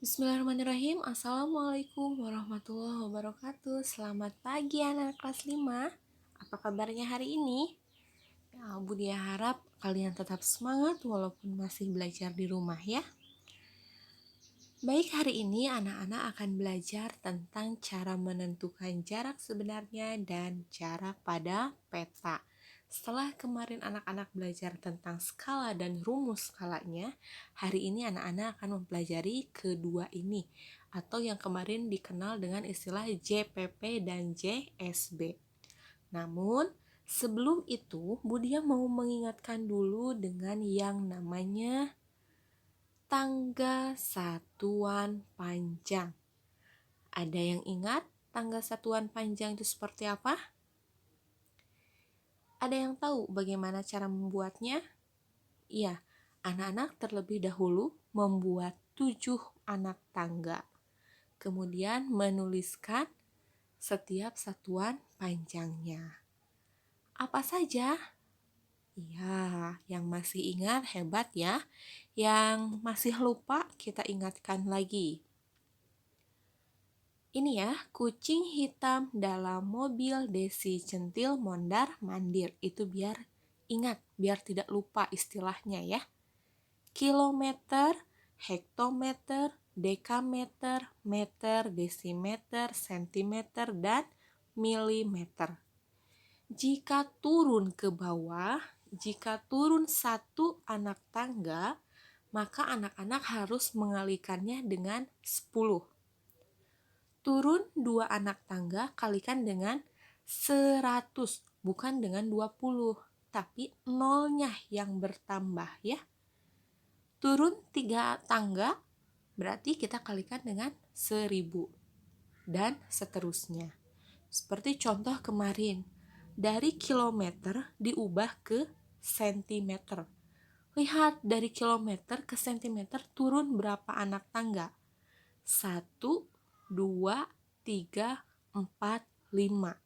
Bismillahirrahmanirrahim. Assalamualaikum warahmatullahi wabarakatuh. Selamat pagi anak kelas 5. Apa kabarnya hari ini? Budi harap kalian tetap semangat walaupun masih belajar di rumah ya. Baik, hari ini anak-anak akan belajar tentang cara menentukan jarak sebenarnya dan jarak pada peta. Setelah kemarin anak-anak belajar tentang skala dan rumus skalanya, hari ini anak-anak akan mempelajari kedua ini, atau yang kemarin dikenal dengan istilah JPP dan JSB. Namun, sebelum itu, Budia mau mengingatkan dulu dengan yang namanya tangga satuan panjang. Ada yang ingat tangga satuan panjang itu seperti apa? Ada yang tahu bagaimana cara membuatnya? Iya, anak-anak terlebih dahulu membuat 7 anak tangga. Kemudian menuliskan setiap satuan panjangnya. Apa saja? Iya, yang masih ingat hebat ya. Yang masih lupa kita ingatkan lagi. Ini ya, kucing hitam dalam mobil Desi centil mondar mandir. Itu biar ingat, biar tidak lupa istilahnya ya. Kilometer, hektometer, dekameter, meter, desimeter, sentimeter, dan milimeter. Jika turun ke bawah, jika turun satu anak tangga, maka anak-anak harus mengalikannya dengan 10. Turun 2 anak tangga kalikan dengan 100, bukan dengan 20, tapi nolnya yang bertambah ya. Turun 3 tangga berarti kita kalikan dengan 1000 dan seterusnya. Seperti contoh kemarin, dari kilometer diubah ke sentimeter. Lihat, dari kilometer ke sentimeter turun berapa anak tangga? 1, 2, 3, 4, 5.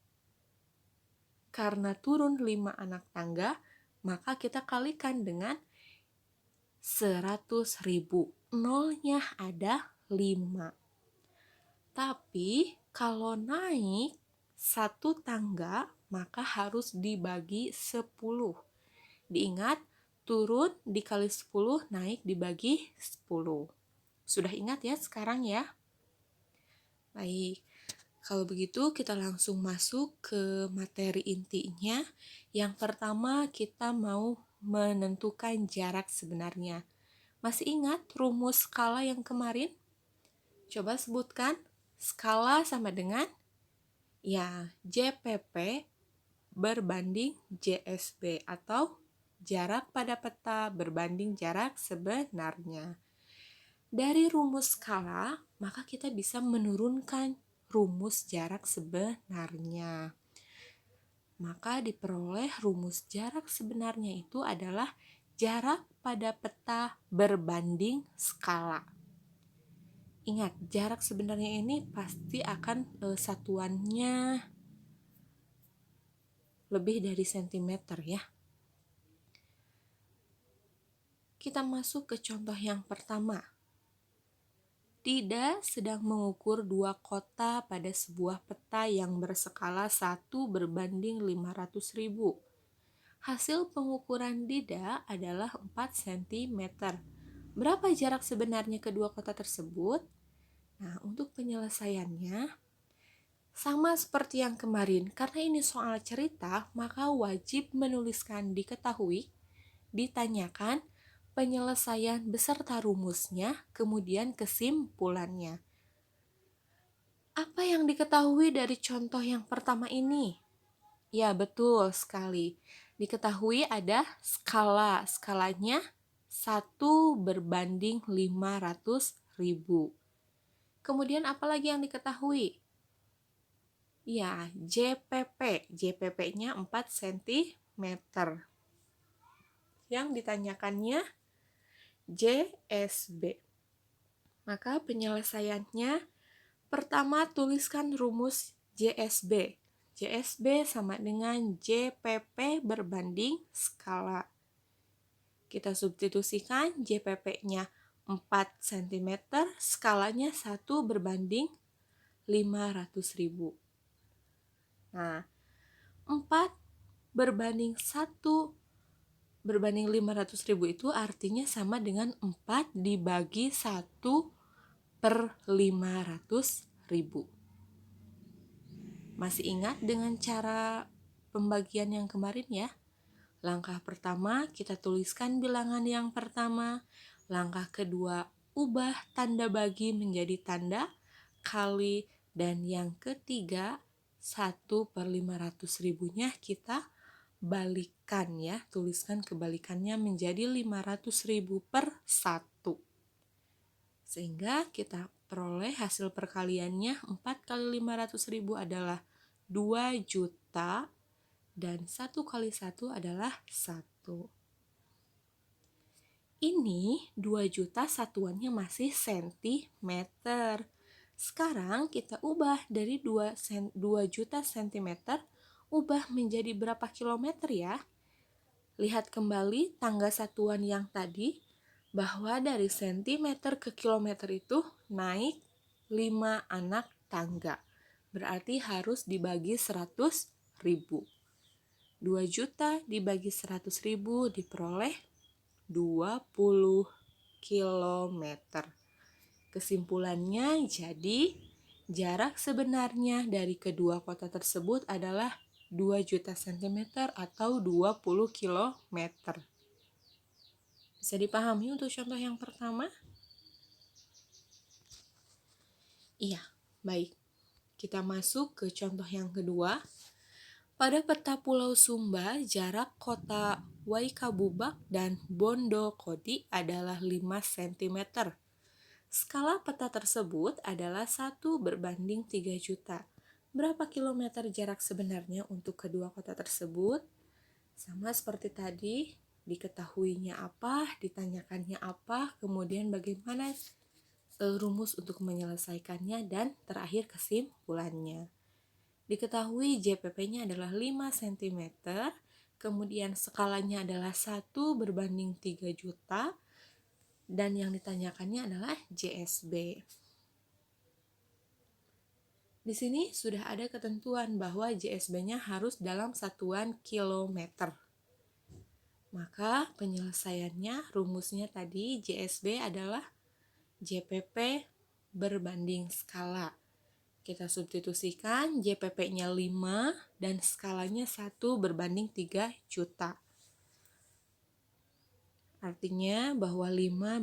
Karena turun 5 anak tangga, maka kita kalikan dengan 100.000. Nolnya ada 5. Tapi kalau naik 1 tangga, maka harus dibagi 10. Diingat, turun dikali 10, naik dibagi 10. Sudah ingat ya sekarang ya? Baik, kalau begitu kita langsung masuk ke materi intinya. Yang pertama kita mau menentukan jarak sebenarnya. Masih ingat rumus skala yang kemarin? Coba sebutkan. Skala sama dengan JPP berbanding JSB atau jarak pada peta berbanding jarak sebenarnya. Dari rumus skala, maka kita bisa menurunkan rumus jarak sebenarnya. Maka diperoleh rumus jarak sebenarnya itu adalah jarak pada peta berbanding skala. Ingat, jarak sebenarnya ini pasti akan satuannya lebih dari sentimeter ya. Kita masuk ke contoh yang pertama. Dida sedang mengukur 2 kota pada sebuah peta yang berskala 1 berbanding 500.000. Hasil pengukuran Dida adalah 4 cm. Berapa jarak sebenarnya kedua kota tersebut? Nah, untuk penyelesaiannya, sama seperti yang kemarin, karena ini soal cerita, maka wajib menuliskan diketahui, ditanyakan, penyelesaian beserta rumusnya, kemudian kesimpulannya. Apa yang diketahui dari contoh yang pertama ini? Ya, betul sekali. Diketahui ada skala. Skalanya 1 berbanding 500.000. Kemudian apa lagi yang diketahui? Ya, JPP. JPP-nya 4 cm. Yang ditanyakannya JSB. Maka penyelesaiannya, pertama tuliskan rumus JSB. JSB sama dengan JPP berbanding skala. Kita substitusikan JPP-nya 4 cm, skalanya 1 berbanding 500.000. Nah, 4 berbanding 1 berbanding 500.000 itu artinya sama dengan 4 dibagi 1 per 500.000. Masih ingat dengan cara pembagian yang kemarin ya? Langkah pertama, kita tuliskan bilangan yang pertama. Langkah kedua, ubah tanda bagi menjadi tanda kali. Dan yang ketiga, 1 per 500.000-nya kita balikan ya. Tuliskan kebalikannya menjadi 500.000 per 1. Sehingga kita peroleh hasil perkaliannya 4 kali 500.000 adalah 2 juta. Dan 1 kali 1 adalah 1. Ini 2 juta satuannya masih sentimeter. Sekarang kita ubah dari 2 juta sentimeter, ubah menjadi berapa kilometer ya? Lihat kembali tangga satuan yang tadi, bahwa dari sentimeter ke kilometer itu naik 5 anak tangga. Berarti harus dibagi 100.000. 2 juta dibagi 100.000 diperoleh 20 kilometer. Kesimpulannya jadi jarak sebenarnya dari kedua kota tersebut adalah 2 juta cm atau 20 kilometer. Bisa dipahami untuk contoh yang pertama? Iya, baik. Kita masuk ke contoh yang kedua. Pada peta Pulau Sumba, jarak kota Waikabubak dan Bondokodi adalah 5 cm. Skala peta tersebut adalah 1 berbanding 3 juta. Berapa kilometer jarak sebenarnya untuk kedua kota tersebut? Sama seperti tadi, diketahuinya apa, ditanyakannya apa, kemudian bagaimana rumus untuk menyelesaikannya, dan terakhir kesimpulannya. Diketahui JPP-nya adalah 5 cm, kemudian skalanya adalah 1 berbanding 3 juta, dan yang ditanyakannya adalah JSB. Di sini sudah ada ketentuan bahwa JSB-nya harus dalam satuan kilometer. Maka penyelesaiannya, rumusnya tadi JSB adalah JPP berbanding skala. Kita substitusikan, JPP-nya 5 dan skalanya 1 berbanding 3 juta. Artinya bahwa 5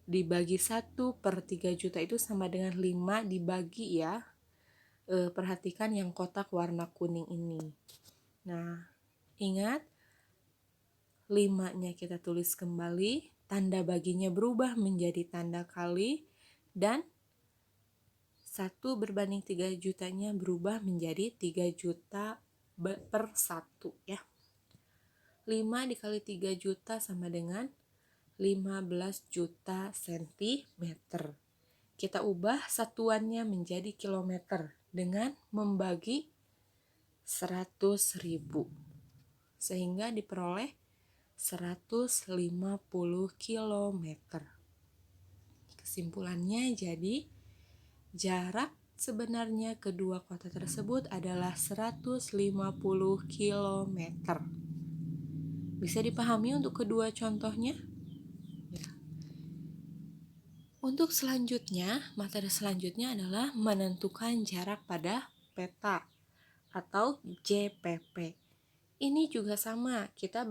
dibagi 1 per 3 juta itu sama dengan 5 dibagi ya. Perhatikan yang kotak warna kuning ini. Nah, ingat 5-nya kita tulis kembali, tanda baginya berubah menjadi tanda kali, dan 1 berbanding 3 jutanya berubah menjadi 3 juta per 1 ya. 5 dikali 3 juta sama dengan 15 juta sentimeter. Kita ubah satuannya menjadi kilometer dengan membagi 100.000. Sehingga diperoleh 150 kilometer. Kesimpulannya jadi jarak sebenarnya kedua kota tersebut adalah 150 km. Bisa dipahami untuk kedua contohnya? Ya. Untuk selanjutnya, materi selanjutnya adalah menentukan jarak pada peta atau JPP. Ini juga sama, kita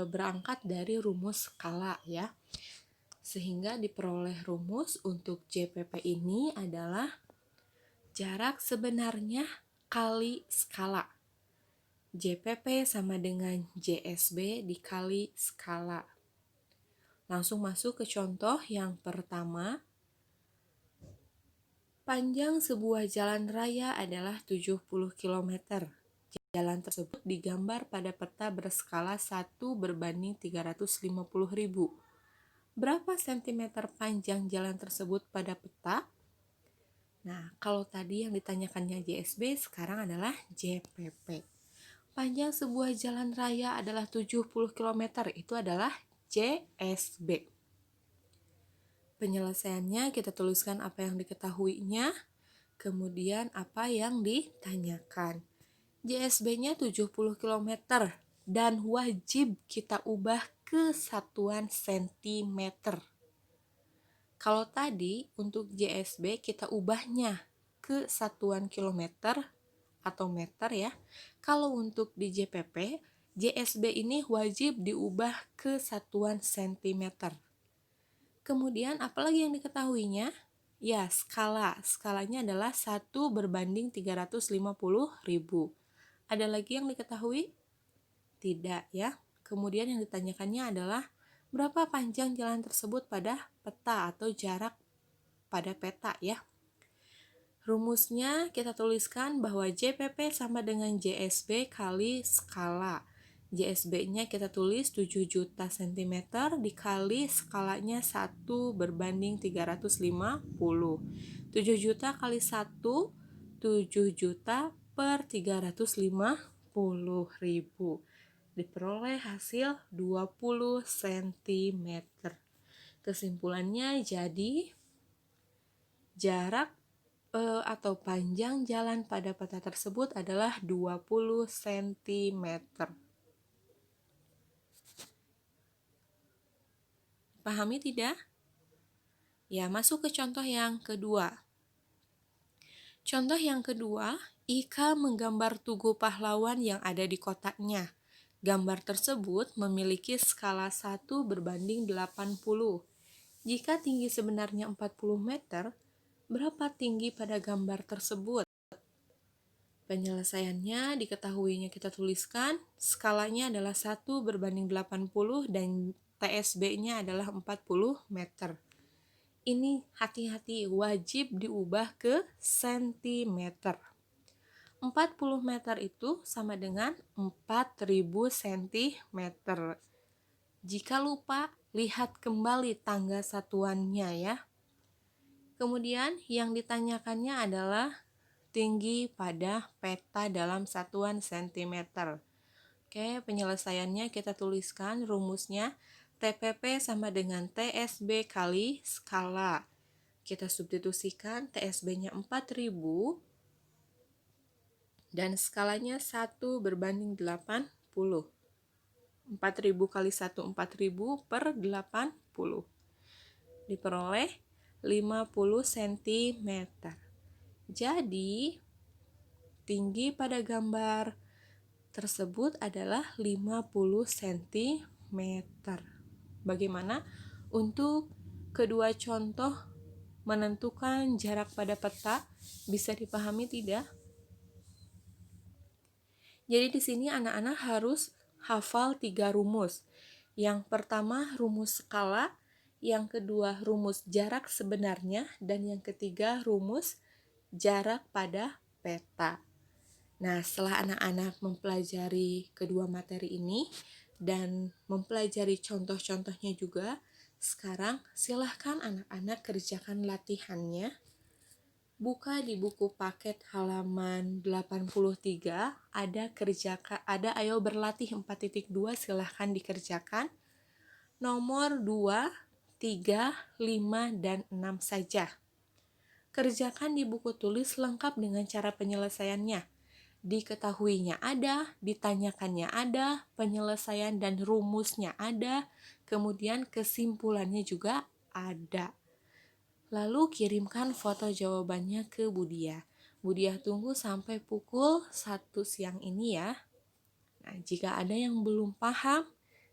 berangkat dari rumus skala ya. Sehingga diperoleh rumus untuk JPP ini adalah jarak sebenarnya kali skala. JPP sama dengan JSB dikali skala. Langsung masuk ke contoh yang pertama. Panjang sebuah jalan raya adalah 70 km. Jalan tersebut digambar pada peta berskala 1 berbanding 350.000. Berapa sentimeter panjang jalan tersebut pada peta? Nah, kalau tadi yang ditanyakannya JSB, sekarang adalah JPP. Panjang sebuah jalan raya adalah 70 km, itu adalah JSB. Penyelesaiannya kita tuliskan apa yang diketahuinya, kemudian apa yang ditanyakan. JSB-nya 70 km dan wajib kita ubah ke satuan sentimeter. Kalau tadi untuk JSB kita ubahnya ke satuan kilometer atau meter ya. Kalau untuk di JPP, JSB ini wajib diubah ke satuan sentimeter. Kemudian apalagi yang diketahuinya? Ya, skala. Skalanya adalah 1/350.000. Ada lagi yang diketahui? Tidak ya. Kemudian yang ditanyakannya adalah berapa panjang jalan tersebut pada peta atau jarak pada peta ya. Rumusnya kita tuliskan bahwa JPP sama dengan JSB kali skala. JSB-nya kita tulis 7 juta cm dikali skalanya 1/350. 7 juta kali 1, 7 juta per 350.000. Diperoleh hasil 20 cm. Kesimpulannya jadi jarak atau panjang jalan pada peta tersebut adalah 20 cm. Pahami tidak? Ya, masuk ke contoh yang kedua. Contoh yang kedua, Ika menggambar tugu pahlawan yang ada di kotaknya. Gambar tersebut memiliki skala 1/80. Jika tinggi sebenarnya 40 meter, berapa tinggi pada gambar tersebut? Penyelesaiannya diketahuinya kita tuliskan, skalanya adalah 1/80 dan TSB-nya adalah 40 meter. Ini hati-hati, wajib diubah ke sentimeter. 40 meter itu sama dengan 4000 cm. Jika lupa, lihat kembali tangga satuannya ya. Kemudian yang ditanyakannya adalah tinggi pada peta dalam satuan sentimeter. Oke, penyelesaiannya kita tuliskan rumusnya TPP sama dengan TSB kali skala. Kita substitusikan TSB-nya 4000 dan skalanya 1/80. 4000 kali 1, 4000 per 80. Diperoleh 50 cm. Jadi, tinggi pada gambar tersebut adalah 50 cm. Bagaimana untuk kedua contoh menentukan jarak pada peta? Bisa dipahami tidak? Jadi di sini anak-anak harus hafal 3 rumus. Yang pertama rumus skala, yang kedua rumus jarak sebenarnya, dan yang ketiga rumus jarak pada peta. Nah, setelah anak-anak mempelajari kedua materi ini dan mempelajari contoh-contohnya juga, sekarang silahkan anak-anak kerjakan latihannya. Buka di buku paket halaman 83, ada ayo berlatih 4.2, silahkan dikerjakan. Nomor 2, 3, 5, dan 6 saja. Kerjakan di buku tulis lengkap dengan cara penyelesaiannya. Diketahuinya ada, ditanyakannya ada, penyelesaian dan rumusnya ada, kemudian kesimpulannya juga ada. Lalu kirimkan foto jawabannya ke Budia. Budia tunggu sampai pukul 1 siang ini ya. Nah, jika ada yang belum paham,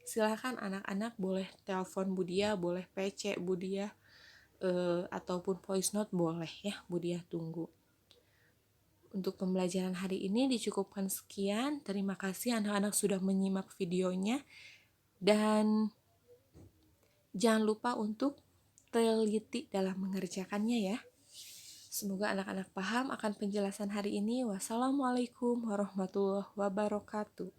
silakan anak-anak boleh telepon Budia, boleh PC Budia, ataupun voice note boleh ya, Budia tunggu. Untuk pembelajaran hari ini dicukupkan sekian. Terima kasih anak-anak sudah menyimak videonya. Dan jangan lupa untuk teliti dalam mengerjakannya ya. Semoga anak-anak paham akan penjelasan hari ini. Wassalamualaikum warahmatullahi wabarakatuh.